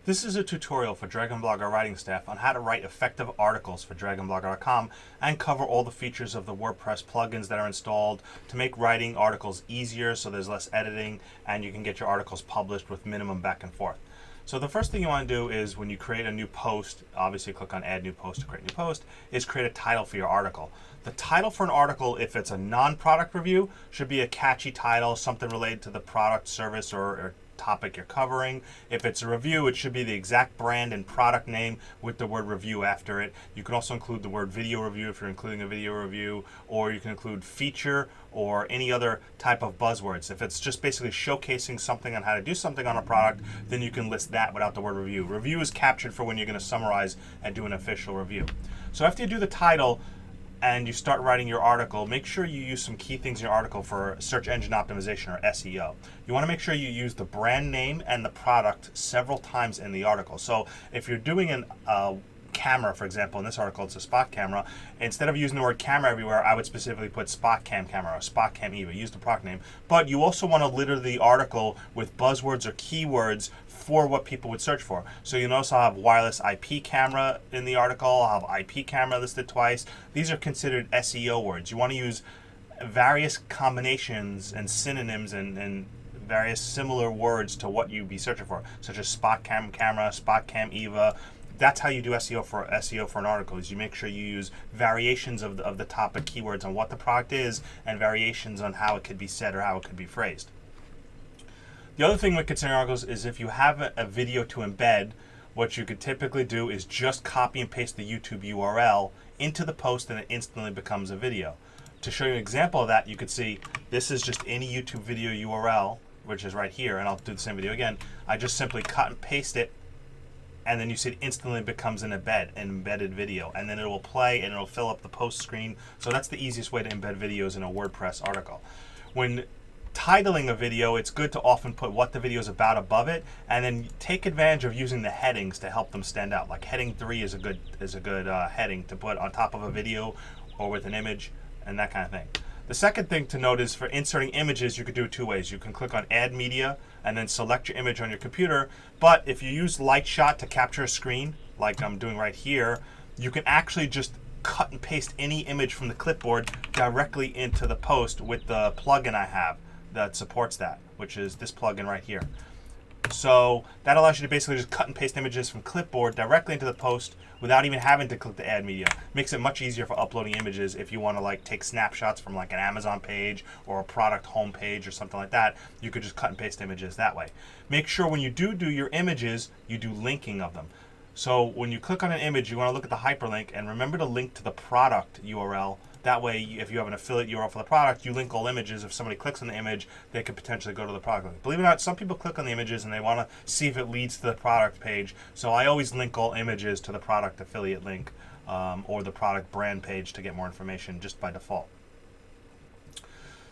This is a tutorial for Dragon Blogger writing staff on how to write effective articles for DragonBlogger.com and cover all the features of the WordPress plugins that are installed to make writing articles easier so there's less editing and you can get your articles published with minimum back and forth. So the first thing you want to do is when you create a new post, obviously click on Add New Post to create a new post, is create a title for your article. The title for an article, if it's a non-product review, should be a catchy title, something related to the product, service, or topic you're covering. If it's a review, it should be the exact brand and product name with the word review after it. You can also include the word video review if you're including a video review, or you can include feature or any other type of buzzwords. If it's just basically showcasing something on how to do something on a product, then you can list that without the word review. Review is captured for when you're going to summarize and do an official review. So after you do the title and you start writing your article, make sure you use some key things in your article for search engine optimization or SEO. You want to make sure you use the brand name and the product several times in the article. So if you're doing a camera, for example, in this article it's a spot camera, instead of using the word camera everywhere, I would specifically put spot cam camera or spot cam Eva. Use the product name. But you also want to litter the article with buzzwords or keywords for what people would search for. So you notice I'll have wireless IP camera in the article, I'll have IP camera listed twice. These are considered SEO words. You want to use various combinations and synonyms and various similar words to what you'd be searching for, such as spot cam camera, spot cam Eva. That's how you do SEO for an article, is you make sure you use variations of the topic keywords on what the product is and variations on how it could be said or how it could be phrased. The other thing with considering articles is if you have a video to embed, what you could typically do is just copy and paste the YouTube URL into the post and it instantly becomes a video. To show you an example of that, you could see this is just any YouTube video URL, which is right here, and I'll do the same video again. I just simply cut and paste it, and then you see it instantly becomes an embedded video, and then it will play and it'll fill up the post screen. So that's the easiest way to embed videos in a WordPress article. When titling a video, it's good to often put what the video is about above it, and then take advantage of using the headings to help them stand out. Like heading 3 is a good heading to put on top of a video or with an image and that kind of thing. The second thing to note is for inserting images, you could do it 2 ways. You can click on Add Media and then select your image on your computer. But if you use Light Shot to capture a screen, like I'm doing right here, you can actually just cut and paste any image from the clipboard directly into the post with the plugin I have that supports that, which is this plugin right here. So that allows you to basically just cut and paste images from clipboard directly into the post without even having to click the Add Media. Makes it much easier for uploading images if you want to like take snapshots from like an Amazon page or a product home page or something like that. You could just cut and paste images that way. Make sure when you do your images, you do linking of them. So when you click on an image, you want to look at the hyperlink and remember to link to the product URL. That way, if you have an affiliate URL for the product, you link all images. If somebody clicks on the image, they could potentially go to the product link. Believe it or not, some people click on the images and they want to see if it leads to the product page. So I always link all images to the product affiliate link or the product brand page to get more information just by default.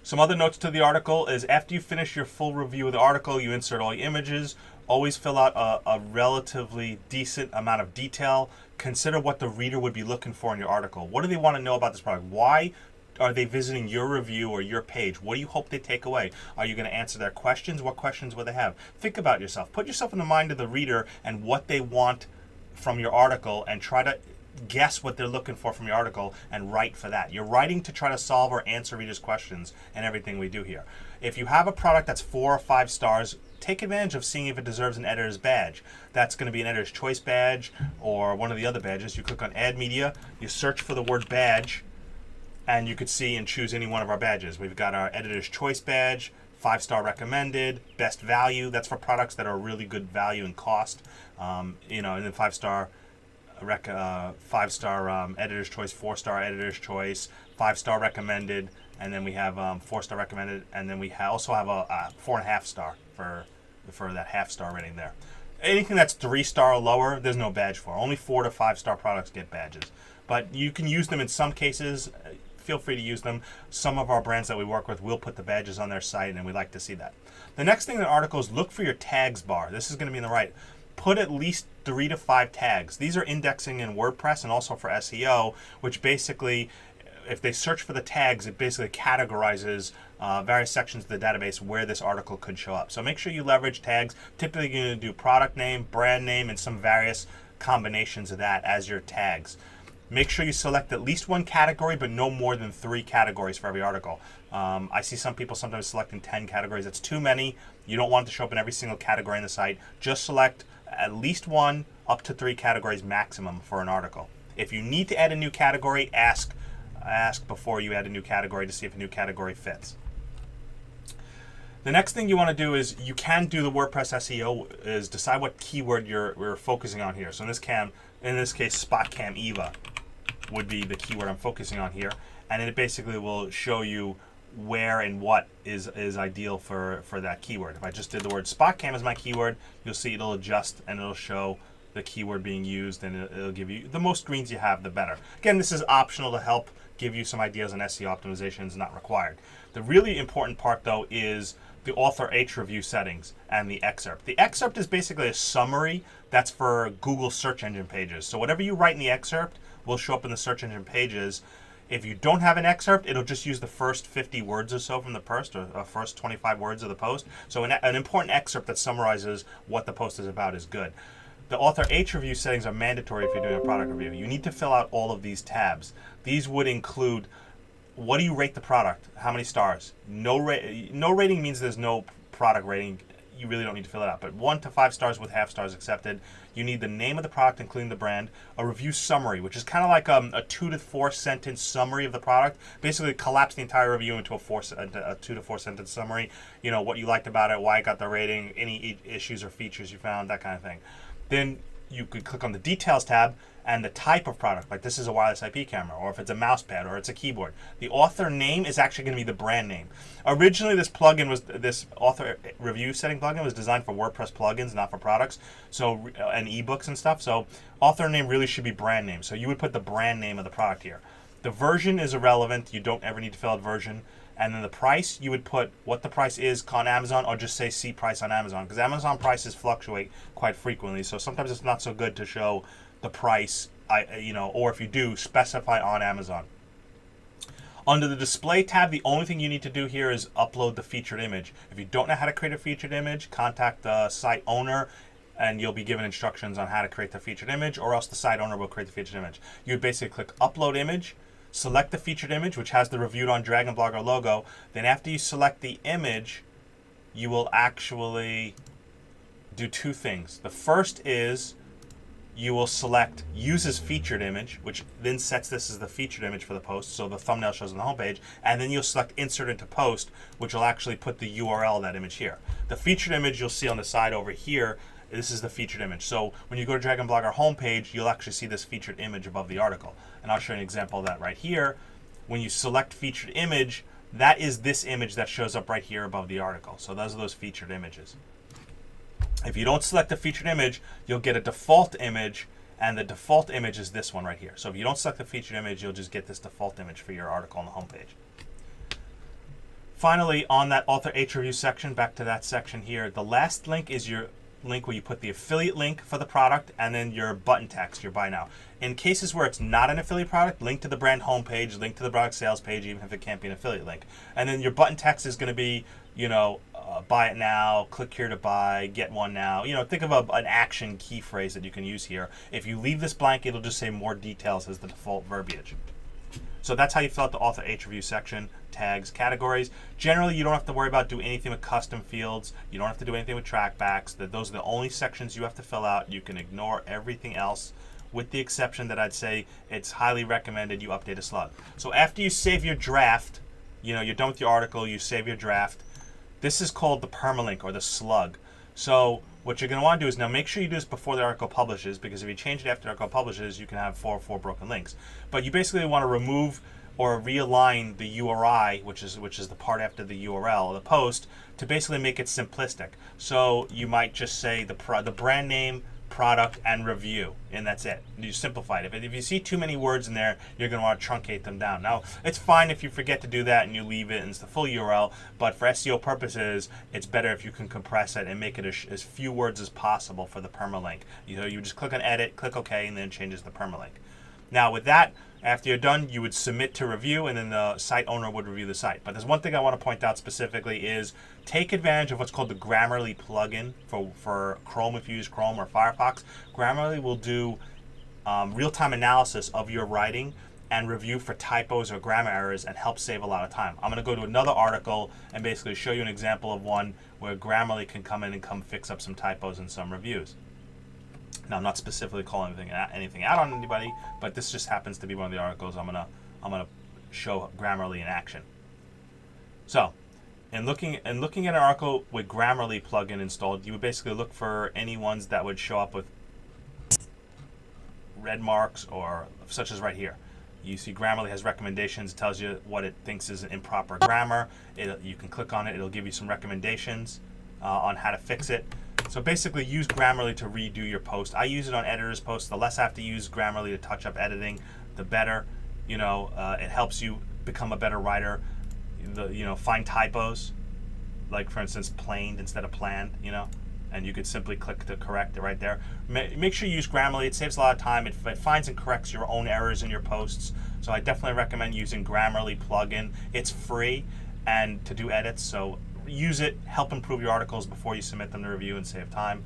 Some other notes to the article is after you finish your full review of the article, you insert all your images. Always fill out a relatively decent amount of detail. Consider what the reader would be looking for in your article. What do they want to know about this product? Why are they visiting your review or your page? What do you hope they take away? Are you going to answer their questions? What questions will they have? Think about yourself. Put yourself in the mind of the reader and what they want from your article and try to guess what they're looking for from your article and write for that. You're writing to try to solve or answer readers' questions and everything we do here. If you have a product that's 4 or 5 stars, take advantage of seeing if it deserves an editor's badge. That's going to be an editor's choice badge or one of the other badges. You click on Add Media, you search for the word badge, and you could see and choose any one of our badges. We've got our editor's choice badge, 5-star recommended, best value. That's for products that are really good value and cost. And then 5-star editor's choice, 4-star editor's choice, 5-star recommended, and then we have 4-star recommended, and then we also have a 4.5 star for that half-star rating there. Anything that's 3-star or lower, there's no badge for. Only 4 to 5-star products get badges. But you can use them in some cases. Feel free to use them. Some of our brands that we work with will put the badges on their site, and we like to see that. The next thing in the article is look for your tags bar. This is going to be in the right. Put at least 3 to 5 tags. These are indexing in WordPress and also for SEO, which basically if they search for the tags, it basically categorizes various sections of the database where this article could show up. So make sure you leverage tags. Typically you're going to do product name, brand name, and some various combinations of that as your tags. Make sure you select at least one category, but no more than 3 categories for every article. I see some people sometimes selecting 10 categories. That's too many. You don't want it to show up in every single category in the site. Just select at least 1 up to 3 categories maximum for an article. If you need to add a new category, ask before you add a new category to see if a new category fits. The next thing you want to do is you can do the WordPress SEO is decide what keyword you're focusing on here. So in this case, Spot Cam Eva would be the keyword I'm focusing on here, and it basically will show you where and what is ideal for that keyword. If I just did the word Spot Cam as my keyword, you'll see it'll adjust and it'll show the keyword being used, and it'll give you the most screens you have, the better. Again, this is optional to help give you some ideas on SEO optimization. Is not required. The really important part though is the author H review settings and the excerpt. The excerpt is basically a summary that's for Google search engine pages. So whatever you write in the excerpt will show up in the search engine pages. If you don't have an excerpt, it'll just use the first 50 words or so from the post, or first 25 words of the post. So an important excerpt that summarizes what the post is about is good. The author H review settings are mandatory if you're doing a product review. You need to fill out all of these tabs. These would include, what do you rate the product? How many stars? No rating means there's no product rating. You really don't need to fill it out. But 1 to 5 stars with half stars accepted. You need the name of the product, including the brand. A review summary, which is kind of like a 2 to 4 sentence summary of the product. Basically, collapse the entire review into a 2 to 4 sentence summary. You know, what you liked about it, why it got the rating, any issues or features you found, that kind of thing. Then you could click on the details tab and the type of product, like this is a wireless IP camera, or if it's a mouse pad, or it's a keyboard. The author name is actually going to be the brand name. Originally, this author review setting plugin was designed for WordPress plugins, not for products, so and ebooks and stuff. So author name really should be brand name. So you would put the brand name of the product here. The version is irrelevant. You don't ever need to fill out version. And then the price, you would put what the price is on Amazon, or just say see price on Amazon, because Amazon prices fluctuate quite frequently. So sometimes it's not so good to show the price, or if you do, specify on Amazon. Under the display tab, the only thing you need to do here is upload the featured image. If you don't know how to create a featured image, contact the site owner and you'll be given instructions on how to create the featured image, or else the site owner will create the featured image. You would basically click upload image, select the featured image, which has the Reviewed on Dragon Blogger logo. Then after you select the image, you will actually do 2 things. The first is you will select use as featured image, which then sets this as the featured image for the post, so the thumbnail shows on the homepage, and then you'll select insert into post, which will actually put the URL of that image here. The featured image you'll see on the side over here, this is the featured image. So when you go to Dragon Blogger homepage, you'll actually see this featured image above the article. And I'll show you an example of that right here. When you select featured image, that is this image that shows up right here above the article. So those are those featured images. If you don't select the featured image, you'll get a default image, and the default image is this one right here. So if you don't select the featured image, you'll just get this default image for your article on the homepage. Finally, on that author H review section, back to that section here, the last link is your link where you put the affiliate link for the product and then your button text, your buy now. In cases where it's not an affiliate product, link to the brand homepage, link to the product sales page, even if it can't be an affiliate link. And then your button text is going to be, buy it now, click here to buy, get one now. Think of an action key phrase that you can use here. If you leave this blank, it'll just say more details as the default verbiage. So that's how you fill out the author H review section, tags, categories. Generally, you don't have to worry about doing anything with custom fields. You don't have to do anything with trackbacks. Those are the only sections you have to fill out. You can ignore everything else, with the exception that I'd say it's highly recommended you update a slug. So after you save your draft, you're done with your article, you save your draft. This is called the permalink or the slug. So what you're going to want to do is now make sure you do this before the article publishes, because if you change it after the article publishes, you can have 4 broken links. But you basically want to remove or realign the URI, which is the part after the URL of the post, to basically make it simplistic. So you might just say the brand name, product, and review, and that's it. You simplify it. If you see too many words in there, you're going to want to truncate them down. Now, it's fine if you forget to do that and you leave it and it's the full URL, but for SEO purposes, it's better if you can compress it and make it as few words as possible for the permalink. You just click on edit, click OK, and then it changes the permalink. Now with that, after you're done, you would submit to review, and then the site owner would review the site. But there's one thing I want to point out specifically is take advantage of what's called the Grammarly plugin for Chrome. If you use Chrome or Firefox, Grammarly will do real-time analysis of your writing and review for typos or grammar errors and help save a lot of time. I'm going to go to another article and basically show you an example of one where Grammarly can come in and come fix up some typos in some reviews. Now, I'm not specifically calling anything out on anybody, but this just happens to be one of the articles I'm gonna show Grammarly in action. So, in looking at an article with Grammarly plugin installed, you would basically look for any ones that would show up with red marks, or such as right here. You see Grammarly has recommendations, tells you what it thinks is improper grammar. You can click on it, it'll give you some recommendations on how to fix it. So basically use Grammarly to redo your post. I use it on editor's posts. The less I have to use Grammarly to touch up editing, the better. It helps you become a better writer. Find typos, like for instance, planed instead of planned, and you could simply click to correct it right there. Make sure you use Grammarly. It saves a lot of time. It finds and corrects your own errors in your posts. So I definitely recommend using Grammarly plugin. It's free and to do edits, so use it, help improve your articles before you submit them to review and save time.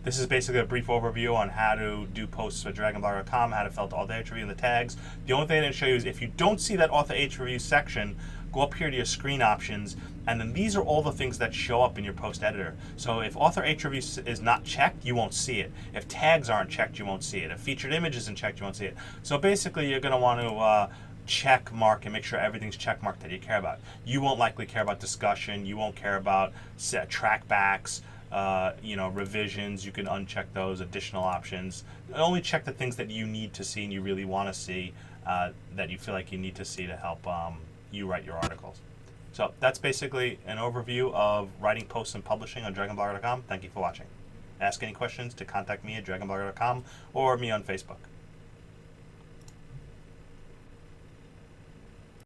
This is basically a brief overview on how to do posts for DragonBlogger.com, how to filter author H review and the tags. The only thing I didn't show you is if you don't see that author H review section, go up here to your screen options, and then these are all the things that show up in your post editor. So if author H review is not checked, you won't see it. If tags aren't checked, you won't see it. If featured image isn't checked, you won't see it. So basically you're going to want to check mark and make sure everything's check marked that you care about. You won't likely care about discussion. You won't care about trackbacks, revisions. You can uncheck those additional options. Only check the things that you need to see and you really want to see, that you feel like you need to see to help you write your articles. So that's basically an overview of writing posts and publishing on DragonBlogger.com. Thank you for watching. Ask any questions to contact me at DragonBlogger.com or me on Facebook.